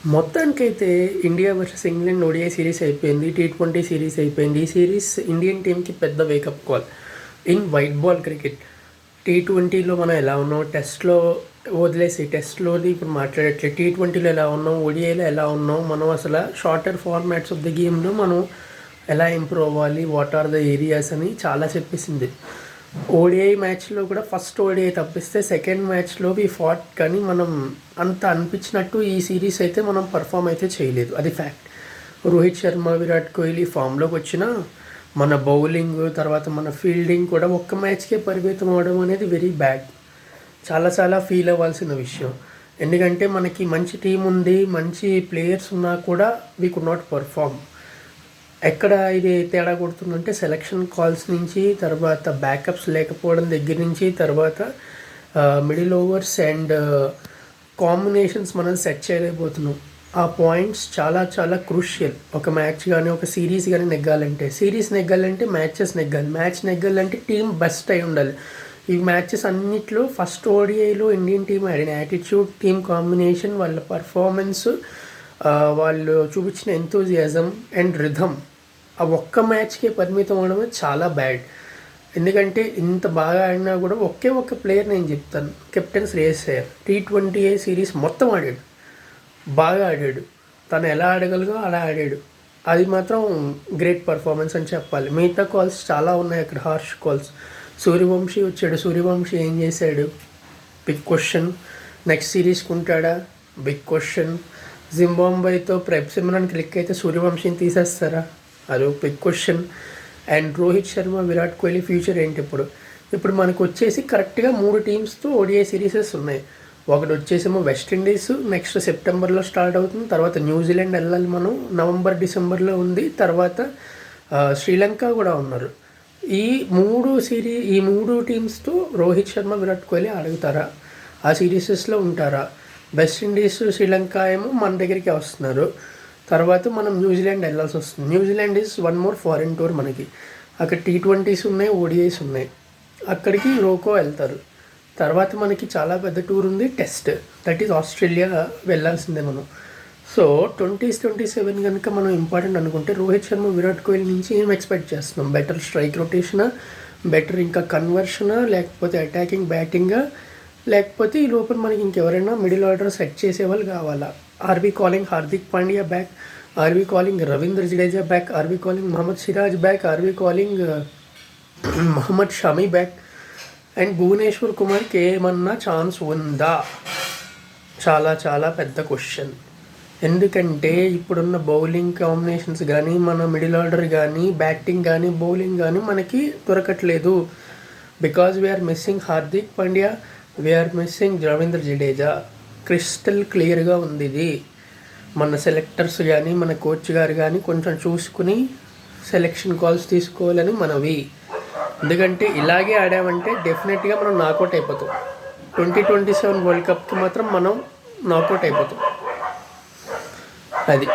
మొత్తానికైతే India versus England ODI series అయిపోయింది. టీ20 సిరీస్ అయిపోయింది. ఈ సిరీస్ ఇండియన్ టీంకి పెద్ద wake up call in white ball cricket. టీ20లో మనం ఎలా ఉన్నాం, టెస్ట్లో వదిలేసి టెస్ట్లోది ఇప్పుడు మాట్లాడట్లేదు. టీ20లో ఎలా ఉన్నాం, ఓడిఐలో ఎలా ఉన్నాం, మనం అసలు షార్టర్ ఫార్మాట్స్ ఆఫ్ ద గేమ్లో మనం ఎలా ఇంప్రూవ్ అవ్వాలి, వాట్ ఆర్ ద ఏరియాస్ అని చాలా చెప్పేసింది. ఓడిఐ మ్యాచ్లో కూడా ఫస్ట్ ఓడిఐ తప్పిస్తే సెకండ్ మ్యాచ్లో వి ఫాట్, కానీ మనం అంత అనిపించినట్టు ఈ సిరీస్ అయితే మనం పర్ఫామ్ అయితే చేయలేదు, అది ఫ్యాక్ట్. రోహిత్ శర్మ, విరాట్ కోహ్లీ ఫామ్లోకి వచ్చిన మన బౌలింగ్ తర్వాత మన ఫీల్డింగ్ కూడా ఒక్క మ్యాచ్కే పరిమితం అవడం అనేది వెరీ బ్యాడ్. చాలా చాలా ఫీల్ అవ్వాల్సిన విషయం. ఎందుకంటే మనకి మంచి టీం ఉంది, మంచి ప్లేయర్స్ ఉన్నా కూడా వీ కుడ్ నాట్ పర్ఫామ్. ఎక్కడ ఇది తేడా కొడుతుందంటే సెలక్షన్ కాల్స్ నుంచి, తర్వాత బ్యాకప్స్ లేకపోవడం దగ్గర నుంచి, తర్వాత మిడిల్ ఓవర్స్ అండ్ కాంబినేషన్స్ మనం సెట్ చేయలేకపోతున్నాం. ఆ పాయింట్స్ చాలా చాలా క్రూషియల్. ఒక మ్యాచ్ కానీ ఒక సిరీస్ కానీ నెగ్గాలంటే, మ్యాచెస్ నెగ్గాలి. మ్యాచ్ నెగ్గాలంటే టీం బెస్ట్ అయి ఉండాలి. ఈ మ్యాచెస్ అన్నిట్లో ఫస్ట్ ఓడిఐలో ఇండియన్ టీం ఆడిన యాటిట్యూడ్, టీమ్ కాంబినేషన్, వాళ్ళ పర్ఫార్మెన్స్, వాళ్ళు చూపించిన ఎంతూజియాజం అండ్ రిథమ్ ఆ ఒక్క మ్యాచ్కే పరిమితం అవడమే చాలా బ్యాడ్. ఎందుకంటే ఇంత బాగా ఆడినా కూడా ఒక్క ప్లేయర్ నేను చెప్తాను, captain Shreyas Iyer. T20 series మొత్తం ఆడాడు, బాగా ఆడాడు. తను ఎలా ఆడగలగో అలా ఆడాడు. అది మాత్రం గ్రేట్ పర్ఫార్మెన్స్ అని చెప్పాలి. మిగతా కాల్స్ చాలా ఉన్నాయి అక్కడ, హార్ష్ కాల్స్. సూర్యవంశీ వచ్చాడు, సూర్యవంశీ ఏం చేశాడు, బిగ్ క్వశ్చన్. నెక్స్ట్ సిరీస్కి ఉంటాడా, బిగ్ క్వశ్చన్. జింబాబ్వేతో ప్రెప్ సిమ్రాన్ క్లిక్ అయితే సూర్యవంశీని తీసేస్తారా, అది ఒక big question. And Rohit Sharma, Virat Kohli future ఏంటి ఇప్పుడు మనకు వచ్చేసి కరెక్ట్గా 3 టీమ్స్తో ఓడిఐ సిరీసెస్ ఉన్నాయి. ఒకటి వచ్చేసేమో వెస్టిండీస్, నెక్స్ట్ సెప్టెంబర్లో స్టార్ట్ అవుతుంది. తర్వాత న్యూజిలాండ్ వెళ్ళాలి మనం, నవంబర్ డిసెంబర్లో ఉంది. తర్వాత శ్రీలంక కూడా ఉన్నారు. ఈ 3 టీమ్స్తో రోహిత్ శర్మ, విరాట్ కోహ్లీ అడుగుతారా, ఆ సిరీసెస్లో ఉంటారా? వెస్టిండీస్, శ్రీలంక ఏమో మన దగ్గరికి వస్తున్నారు. తర్వాత మనం న్యూజిలాండ్ వెళ్ళాల్సి వస్తుంది. New Zealand is one more foreign tour మనకి. అక్కడ టీ20s ఉన్నాయి, ఓడిఐస్ ఉన్నాయి. అక్కడికి రోకో వెళ్తారు. తర్వాత మనకి చాలా పెద్ద టూర్ ఉంది, టెస్ట్, దట్ ఈజ్ ఆస్ట్రేలియా వెళ్ళాల్సిందే మనం. సో 2027 కనుక మనం ఇంపార్టెంట్ అనుకుంటే రోహిత్ శర్మ, విరాట్ కోహ్లీ నుంచి ఏం ఎక్స్పెక్ట్ చేస్తున్నాం? బెటర్ స్ట్రైక్ రొటేషనా, బెటర్ ఇంకా కన్వర్షనా, లేకపోతే అటాకింగ్ బ్యాటింగా, లేకపోతే ఈ లోపల మనకి ఇంకెవరైనా మిడిల్ ఆర్డర్ సెట్ చేసే వాళ్ళు కావాలా? Are we calling Hardik Pandya back? Are we calling Ravindra Jadeja back? Are we calling Mohammed Siraj back? Are we calling Mohammed Shami back? And Bhuvneshwar కుమార్కి ఏమన్నా ఛాన్స్ ఉందా? చాలా చాలా పెద్ద క్వశ్చన్. ఎందుకంటే ఇప్పుడున్న బౌలింగ్ కాంబినేషన్స్ కానీ, మన మిడిల్ ఆర్డర్ కానీ, బ్యాటింగ్ కానీ, బౌలింగ్ కానీ మనకి దొరకట్లేదు. Because we are missing Hardik Pandya, we are missing Ravindra Jadeja. Crystal క్లియర్గా ఉంది ఇది. మన సెలెక్టర్స్ కానీ, మన కోచ్ గారు కానీ కొంచెం చూసుకుని సెలెక్షన్ కాల్స్ తీసుకోవాలని మనవి. ఎందుకంటే ఇలాగే ఆడామంటే డెఫినెట్గా మనం నాకౌట్ అయిపోతాం. 2027 వరల్డ్ కప్కి మాత్రం మనం నాకౌట్ అయిపోతాం. అది